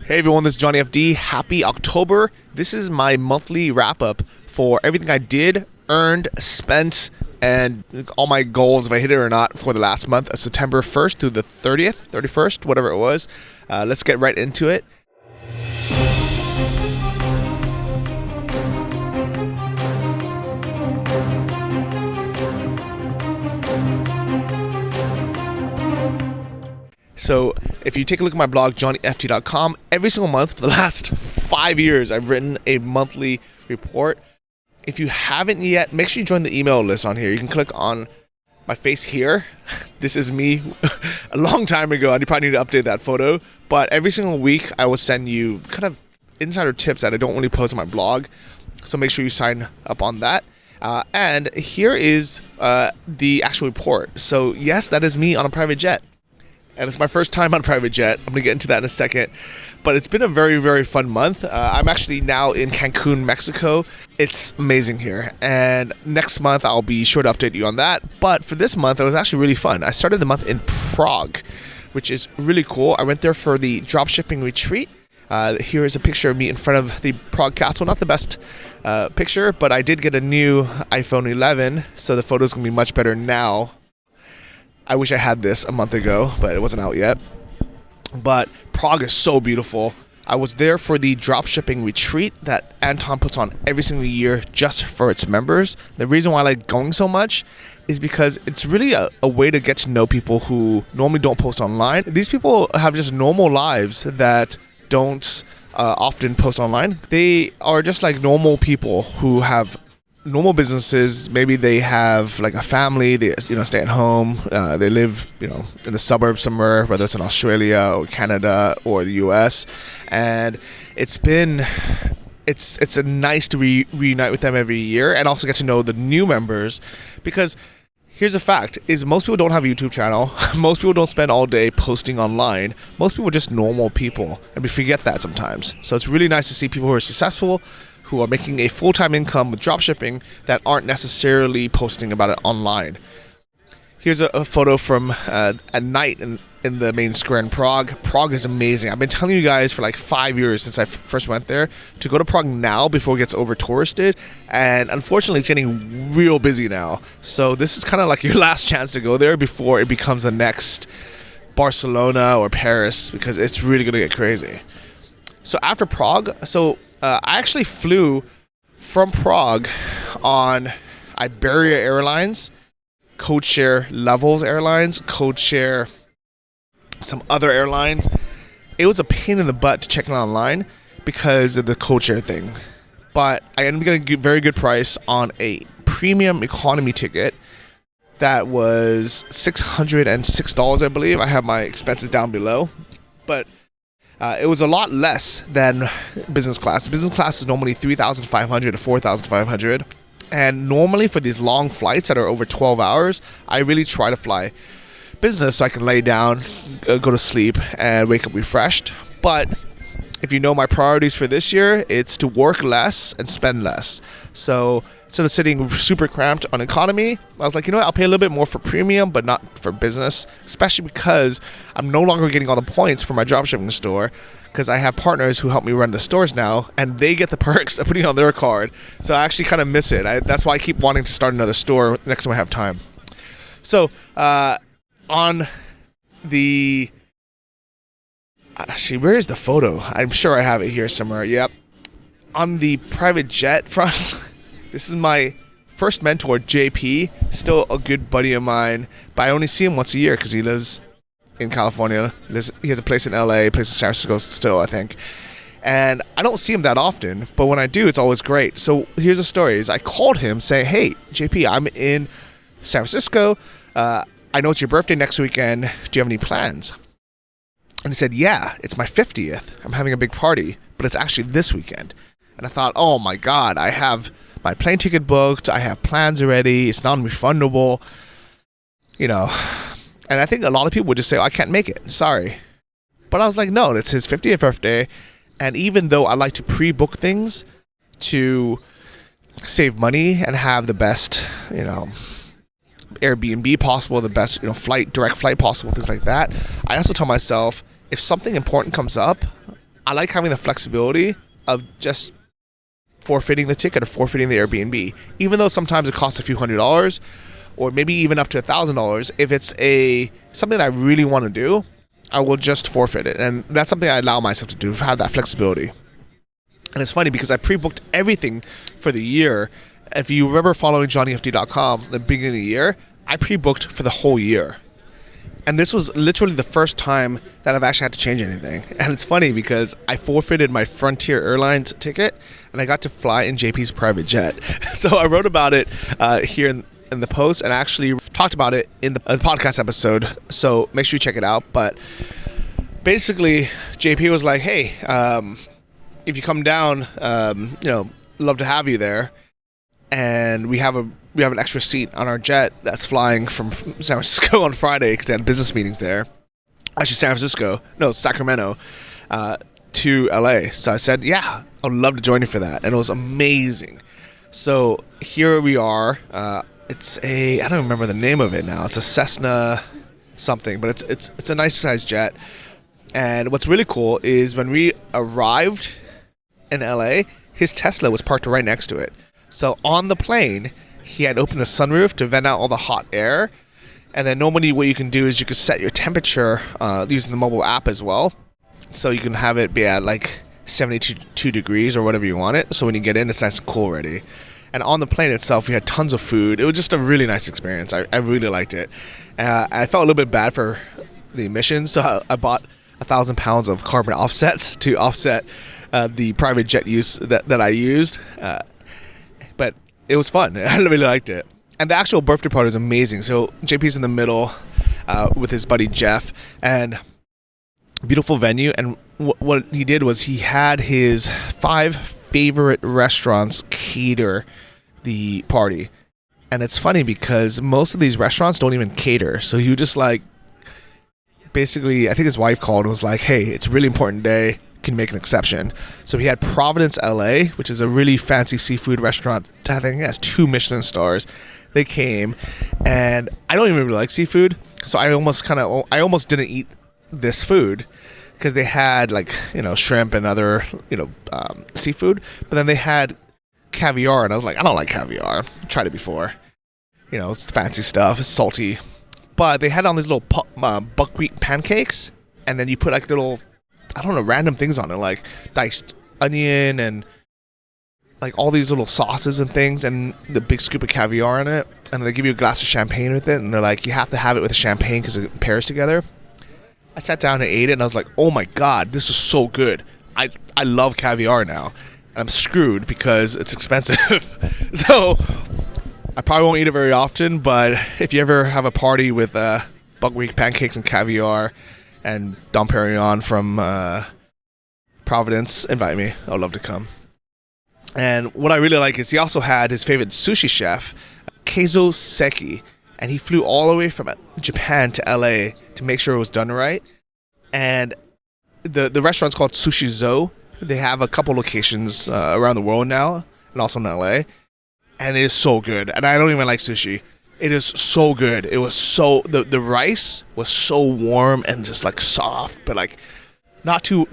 Hey everyone, this is Johnny FD. Happy October. This is my monthly wrap up for everything I did, earned, spent, and all my goals, if I hit it or not, for the last month, September 1st through the 30th, 31st, whatever it was. Let's get right into it. So if you take a look at my blog, johnnyft.com, every single month for the last 5 years, I've written a monthly report. If you haven't yet, make sure you join the email list on here. You can click on my face here. This is me a long time ago. I probably need to update that photo. But every single week, I will send you kind of insider tips that I don't really post on my blog. So make sure you sign up on that. And here is the actual report. So yes, that is me on a private jet. And it's my first time on a private jet. I'm going to get into that in a second. But it's been a very, very fun month. I'm actually now in Cancun, Mexico. It's amazing here. And next month, I'll be sure to update you on that. But for this month, it was actually really fun. I started the month in Prague, which is really cool. I went there for the dropshipping retreat. Here is a picture of me in front of the Prague castle. Not the best picture, but I did get a new iPhone 11. So the photo's going to be much better now. I wish I had this a month ago, but it wasn't out yet. But Prague is so beautiful. I was there for the dropshipping retreat that Anton puts on every single year just for its members. The reason why I like going so much is because it's really a way to get to know people who normally don't post online. These people have just normal lives that don't often post online. They are just like normal people who have normal businesses. Maybe they have like a family, they stay at home, they live in the suburbs somewhere, whether it's in Australia or Canada or the US, and it's a nice to reunite with them every year and also get to know the new members. Because here's a fact, is most people don't have a YouTube channel. Most people don't spend all day posting online. Most people are just normal people, and we forget that sometimes. So it's really nice to see people who are successful, who are making a full-time income with dropshipping that aren't necessarily posting about it online. Here's a photo from a night in the main square in Prague. Prague is amazing. I've been telling you guys for like 5 years since I first went there to go to Prague now before it gets over-touristed. And unfortunately, it's getting real busy now. So this is kind of like your last chance to go there before it becomes the next Barcelona or Paris, because it's really going to get crazy. So after Prague, I actually flew from Prague on Iberia Airlines, codeshare Levels Airlines, codeshare some other airlines. It was a pain in the butt to check it online because of the codeshare thing. But I ended up getting a very good price on a premium economy ticket that was $606, I believe. I have my expenses down below. But it was a lot less than business class. Business class is normally $3,500 to $4,500. And normally for these long flights that are over 12 hours, I really try to fly business so I can lay down, go to sleep, and wake up refreshed. But if you know my priorities for this year, it's to work less and spend less. So instead of sitting super cramped on economy, I was like, I'll pay a little bit more for premium, but not for business, especially because I'm no longer getting all the points for my dropshipping store, because I have partners who help me run the stores now, and they get the perks of putting it on their card. So I actually kind of miss it. That's why I keep wanting to start another store next time I have time. So on the... Actually, where is the photo? I'm sure I have it here somewhere. Yep. On the private jet front, this is my first mentor, JP. Still a good buddy of mine, but I only see him once a year because he lives in California. He has a place in LA, a place in San Francisco still, I think. And I don't see him that often, but when I do, it's always great. So here's the story. I called him saying, hey, JP, I'm in San Francisco. I know it's your birthday next weekend. Do you have any plans? And he said, yeah, it's my 50th. I'm having a big party, but it's actually this weekend. And I thought, oh my God, I have my plane ticket booked. I have plans already. It's non-refundable. And I think a lot of people would just say, I can't make it. Sorry. But I was like, no, it's his 50th birthday. And even though I like to pre-book things to save money and have the best, Airbnb possible, the best, direct flight possible, things like that, I also tell myself, if something important comes up, I like having the flexibility of just forfeiting the ticket or forfeiting the Airbnb, even though sometimes it costs a few $100s or maybe even up to $1,000. If it's something that I really want to do, I will just forfeit it, and that's something I allow myself to do, have that flexibility. And it's funny because I pre-booked everything for the year. If you remember following JohnnyFD.com at the beginning of the year, I pre-booked for the whole year. And this was literally the first time that I've actually had to change anything. And it's funny because I forfeited my Frontier Airlines ticket and I got to fly in JP's private jet. So I wrote about it here in the post and actually talked about it in the podcast episode. So make sure you check it out. But basically, JP was like, hey, if you come down, love to have you there. And we have an extra seat on our jet that's flying from San Francisco on Friday because they had business meetings there. Actually, Sacramento, to LA. So I said, yeah, I'd love to join you for that. And it was amazing. So here we are. I don't remember the name of it now. It's a Cessna something, but it's a nice sized jet. And what's really cool is when we arrived in LA, his Tesla was parked right next to it. So on the plane, he had opened the sunroof to vent out all the hot air. And then normally what you can do is you can set your temperature using the mobile app as well. So you can have it be at like 72 degrees or whatever you want it. So when you get in, it's nice and cool already. And on the plane itself, we had tons of food. It was just a really nice experience. I really liked it. I felt a little bit bad for the emissions. So I bought 1,000 pounds of carbon offsets to offset the private jet use that I used. But it was fun. I really liked it. And the actual birthday party was amazing. So JP's in the middle with his buddy Jeff, and beautiful venue. And what he did was he had his 5 favorite restaurants cater the party. And it's funny because most of these restaurants don't even cater. So you just basically, I think his wife called and was like, hey, it's a really important day. Can make an exception. So he had Providence LA, which is a really fancy seafood restaurant. I think it has 2 Michelin stars. They came, and I don't even really like seafood, so I almost didn't eat this food because they had shrimp and other seafood, but then they had caviar, and I was like, I don't like caviar. I've tried it before. It's fancy stuff. It's salty, but they had on these little buckwheat pancakes, and then you put little, random things on it, like diced onion and all these little sauces and things, and the big scoop of caviar in it, and they give you a glass of champagne with it, and they're like, you have to have it with the champagne because it pairs together. I sat down and ate it, and I was like, oh my god, this is so good. I love caviar now. And I'm screwed because it's expensive. So I probably won't eat it very often, but if you ever have a party with buckwheat pancakes and caviar and Dom Perignon from Providence, invite me. I'd love to come. And what I really like is he also had his favorite sushi chef, Keizo Seki, and he flew all the way from Japan to LA to make sure it was done right. And the restaurant's called Sushi Zo. They have a couple locations around the world now, and also in LA. And it is so good. And I don't even like sushi. It is so good. It was so the rice was so warm and just soft, but not too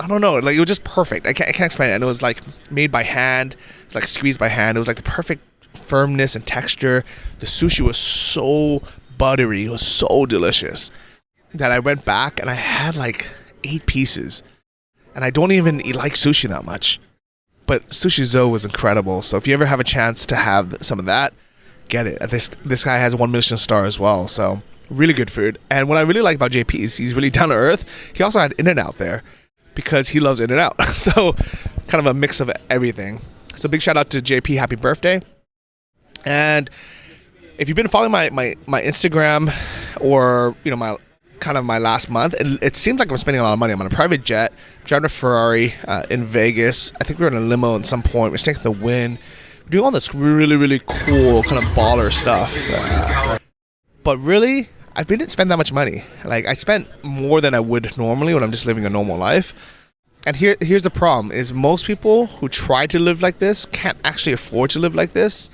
I don't know, it was just perfect. I can't explain it. And it was made by hand. It's squeezed by hand. It was the perfect firmness and texture. The sushi was so buttery. It was so delicious that I went back and I had 8 pieces. And I don't even like sushi that much. But Sushi Zo was incredible. So if you ever have a chance to have some of that, get it. This guy has 1 Michelin star as well. So really good food. And what I really like about JP is he's really down to earth. He also had In-N-Out there because he loves In-N-Out. So kind of a mix of everything. So big shout out to JP. Happy birthday. And if you've been following my Instagram or my last month, it seems like I'm spending a lot of money. I'm on a private jet, driving a Ferrari in Vegas. I think we were in a limo at some point. We're staying at the Wynn. We're doing all this really, really cool kind of baller stuff. But really, I didn't spend that much money. I spent more than I would normally when I'm just living a normal life. And here's the problem, is most people who try to live like this can't actually afford to live like this.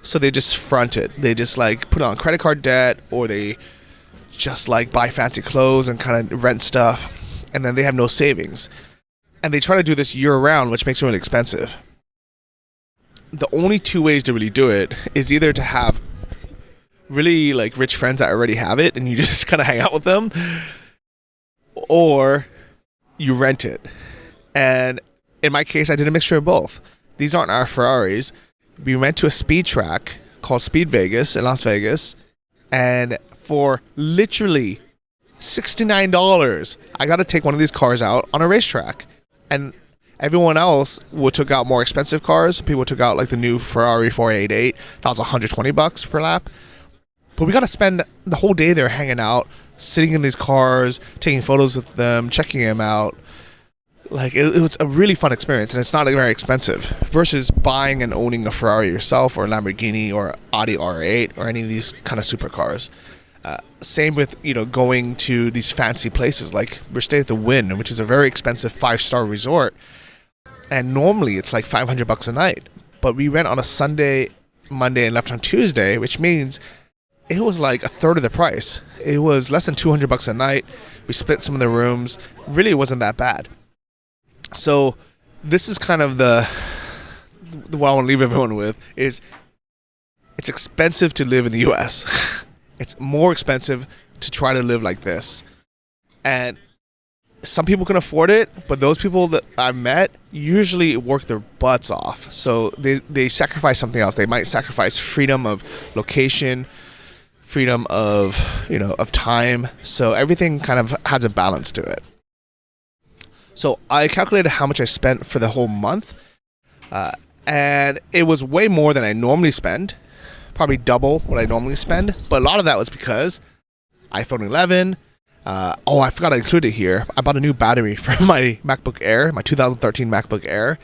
So they just front it. They just put on credit card debt, or they just buy fancy clothes and kind of rent stuff, and then they have no savings. And they try to do this year round, which makes it really expensive. The only two ways to really do it is either to have really like rich friends that already have it and you just kind of hang out with them, or you rent it. And in my case, I did a mixture of both. These aren't our Ferraris. We went to a speed track called Speed Vegas in Las Vegas, and for literally $69, I got to take one of these cars out on a racetrack. And everyone else took out more expensive cars. People took out like the new Ferrari 488. That was $120 per lap. But we got to spend the whole day there hanging out, sitting in these cars, taking photos with them, checking them out. Like, it was a really fun experience, and it's not very expensive versus buying and owning a Ferrari yourself, or a Lamborghini, or Audi R8, or any of these kind of supercars. Same with, going to these fancy places. Like, we're staying at the Wynn, which is a very expensive 5-star resort, and normally it's like $500 a night. But we went on a Sunday, Monday, and left on Tuesday, which means it was like a third of the price. It was less than $200 a night. We split some of the rooms. Really, it wasn't that bad. So this is kind of what I want to leave everyone with is it's expensive to live in the US. It's more expensive to try to live like this. And some people can afford it, but those people that I met usually work their butts off. So they sacrifice something else. They might sacrifice freedom of location, freedom of time. So everything kind of has a balance to it. So I calculated how much I spent for the whole month, and it was way more than I normally spend, probably double what I normally spend. But a lot of that was because iPhone 11. I forgot to include it here. I bought a new battery for my MacBook Air, my 2013 MacBook Air.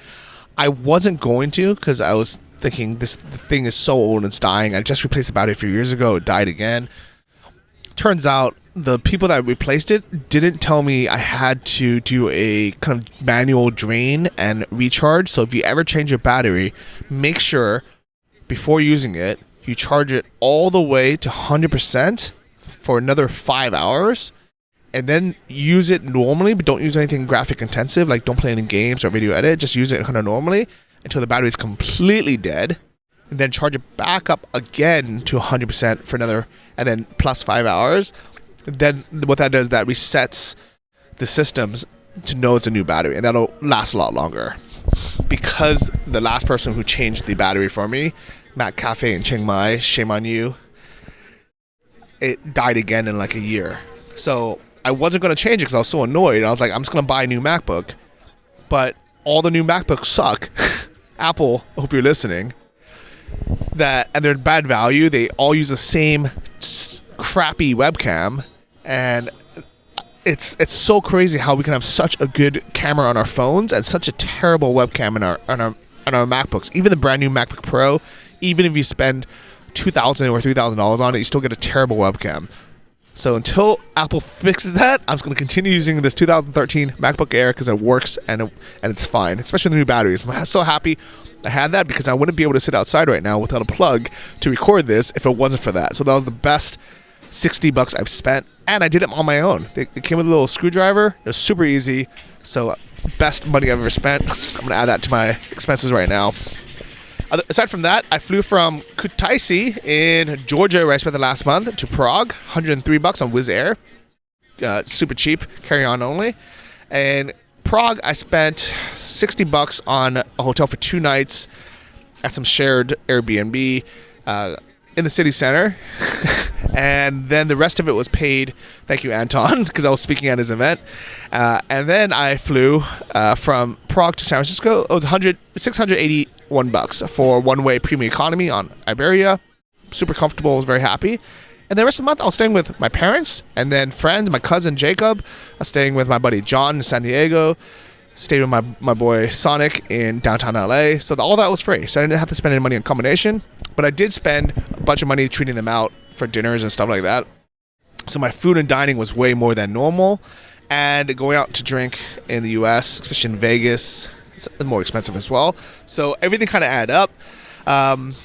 I wasn't going to because I was thinking the thing is so old and it's dying. I just replaced the battery a few years ago. It died again. Turns out the people that replaced it didn't tell me I had to do a kind of manual drain and recharge. So if you ever change your battery, make sure before using it, you charge it all the way to 100% for another 5 hours, and then use it normally, but don't use anything graphic intensive, like don't play any games or video edit. Just use it kind of normally until the battery is completely dead, and then charge it back up again to 100% for another, and then plus 5 hours. Then what that does, that resets the systems to know it's a new battery, and that'll last a lot longer. Because the last person who changed the battery for me, Mac Cafe in Chiang Mai, shame on you, it died again in like a year. So I wasn't going to change it because I was so annoyed. I was like, I'm just going to buy a new MacBook. But all the new MacBooks suck. Apple, I hope you're listening. And they're bad value. They all use the same crappy webcam, and it's so crazy how we can have such a good camera on our phones and such a terrible webcam on our MacBooks. Even the brand new MacBook Pro, even if you spend $2,000 or $3,000 on it, you still get a terrible webcam. So until Apple fixes that, I'm just going to continue using this 2013 MacBook Air because it works and it's fine, especially the new batteries. I'm so happy I had that because I wouldn't be able to sit outside right now without a plug to record this if it wasn't for that. So that was the best $60 I've spent, and I did it on my own. They came with a little screwdriver. It was super easy. So best money I've ever spent. I'm going to add that to my expenses right now. Aside from that, I flew from Kutaisi in Georgia, where I spent the last month, to Prague, $103 on Wizz Air. Super cheap, carry-on only. And Prague, I spent $60 on a hotel for 2 nights at some shared Airbnb in the city center. And then the rest of it was paid. Thank you, Anton, because I was speaking at his event. And then I flew from Prague to San Francisco. It was $681 for one-way premium economy on Iberia. Super comfortable. I was very happy. And the rest of the month, I was staying with my parents and then friends. My cousin Jacob. I was staying with my buddy John in San Diego. Stayed with my boy Sonic in downtown LA. So all that was free. So I didn't have to spend any money on accommodation. But I did spend a bunch of money treating them out for dinners and stuff like that. So my food and dining was way more than normal. And going out to drink in the US, especially in Vegas, it's more expensive as well. So everything kind of added up. And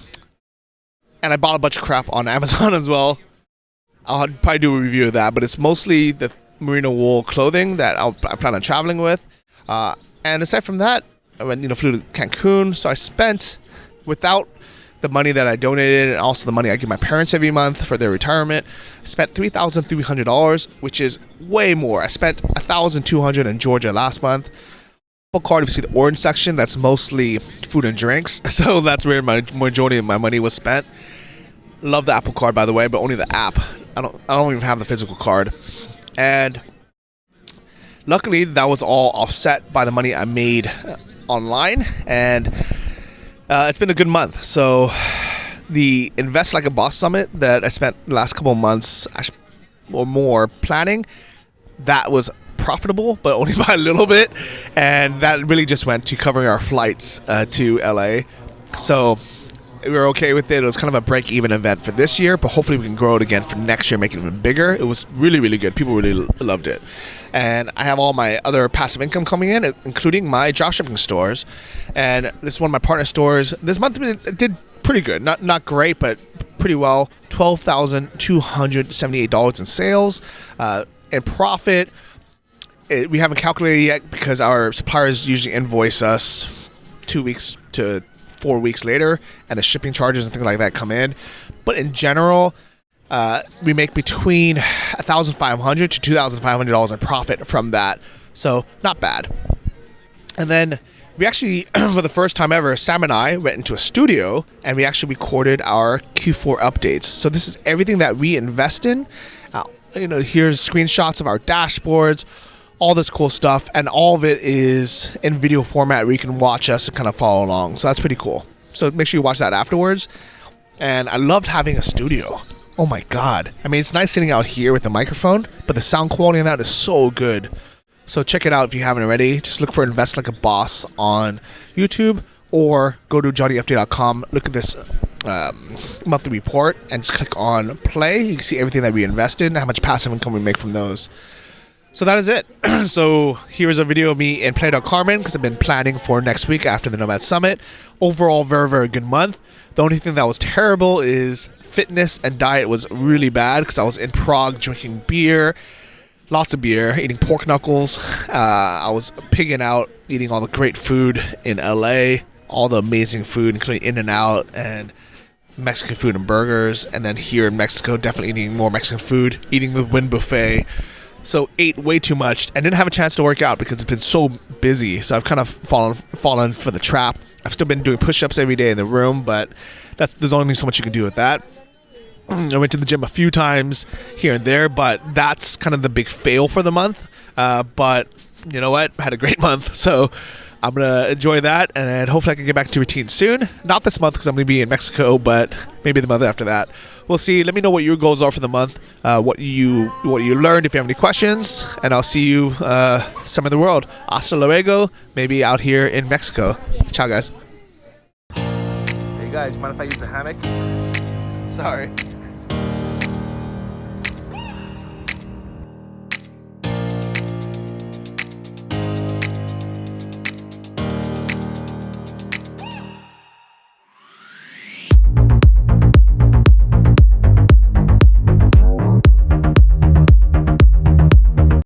I bought a bunch of crap on Amazon as well. I'll probably do a review of that, but it's mostly the merino wool clothing that I plan on traveling with. And aside from that, I went, flew to Cancun. So I spent, without the money that I donated and also the money I give my parents every month for their retirement, I spent $3,300, which is way more. I spent $1,200 in Georgia last month. Apple Card, if you see the orange section, that's mostly food and drinks. So that's where my majority of my money was spent. Love the Apple Card, by the way, but only the app. I don't even have the physical card. And luckily, that was all offset by the money I made online, and it's been a good month. So the Invest Like a Boss Summit that I spent the last couple of months or more planning, that was profitable, but only by a little bit, and that really just went to covering our flights to LA. So we were okay with it. It was kind of a break-even event for this year, but hopefully we can grow it again for next year, make it even bigger. It was really, really good. People really loved it. And I have all my other passive income coming in, including my dropshipping stores. And this is one of my partner stores. This month it did pretty good. Not great, but pretty well. $12,278 in sales. And profit, we haven't calculated yet because our suppliers usually invoice us 2 weeks to 4 weeks later, and the shipping charges and things like that come in. But in general, we make between $1,500 to $2,500 in profit from that. So not bad. And then we actually, for the first time ever, Sam and I went into a studio and we actually recorded our Q4 updates. So this is everything that we invest in. Here's screenshots of our dashboards, all this cool stuff, and all of it is in video format where you can watch us and kind of follow along. So that's pretty cool. So make sure you watch that afterwards. And I loved having a studio. Oh my God. I mean, it's nice sitting out here with the microphone, but the sound quality on that is so good. So check it out if you haven't already. Just look for Invest Like a Boss on YouTube, or go to johnnyfd.com, look at this monthly report, and just click on play. You can see everything that we invest in, how much passive income we make from those. So that is it. So here's a video of me in Playa del Carmen, because I've been planning for next week after the Nomad Summit. Overall, very, very good month. The only thing that was terrible is fitness and diet was really bad, because I was in Prague drinking beer, lots of beer, eating pork knuckles. I was pigging out, eating all the great food in LA, all the amazing food, including In-N-Out and Mexican food and burgers. And then here in Mexico, definitely eating more Mexican food, eating the Wynn Buffet. So ate way too much and didn't have a chance to work out because it's been so busy. So I've kind of fallen for the trap. I've still been doing push-ups every day in the room, but there's only so much you can do with that. I went to the gym a few times here and there, but that's kind of the big fail for the month. But you know what? I had a great month, so I'm going to enjoy that, and hopefully I can get back to routine soon. Not this month because I'm going to be in Mexico, but maybe the month after that. We'll see. Let me know what your goals are for the month, what you learned, if you have any questions, and I'll see you somewhere in the world. Hasta luego, maybe out here in Mexico. Ciao, guys. Hey, guys, mind if I use the hammock? Sorry.